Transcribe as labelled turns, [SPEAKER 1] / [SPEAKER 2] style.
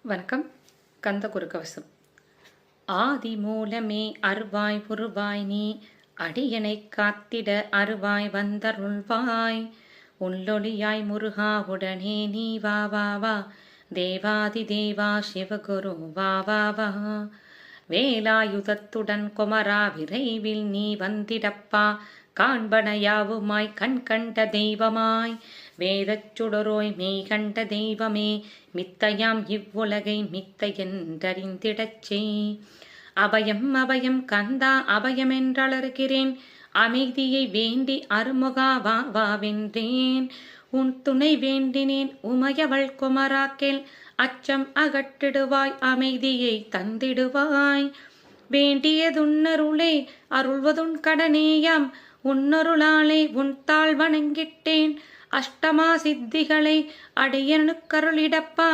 [SPEAKER 1] வணக்கம். கந்த குருக்கவசம். ஆதி மூலமே அருவாய் உருவாய் நீ அடியனைக் காத்திட அருவாய் வந்தருள்வாய். உள்ளொளியாய் முருகா உடனே நீ வா வா வா. தேவாதி தேவா சிவகுரு வா வா வா. வேலாயுதத்துடன் குமரா விரைவில் நீ வந்திடப்பா. காண்பனையாவுமாய் கண் கண்ட தெய்வமாய் வேதச் சுடரோய் மெய் கண்ட தெய்வமே. மித்தையாம் இவ்வுலகை மித்தை என்றறிந்திடச் செய். அபயம் அபயம் கந்தா அபயமென்றளர்கிறேன். அமைதியை வேண்டி அருமுகா வா வா வென்றேன். உன் துணை வேண்டினேன் உமையவள் குமராக்கேள். அச்சம் அகற்றிடுவாய் அமைதியை தந்திடுவாய். வேண்டியதுன்னருளே அருள்வதுன் கடனேயாம். உன்னருளாலே உன் தாழ் வணங்கிட்டேன். அஷ்டமா சித்திகளை அடியனுக்கருளிடப்பா.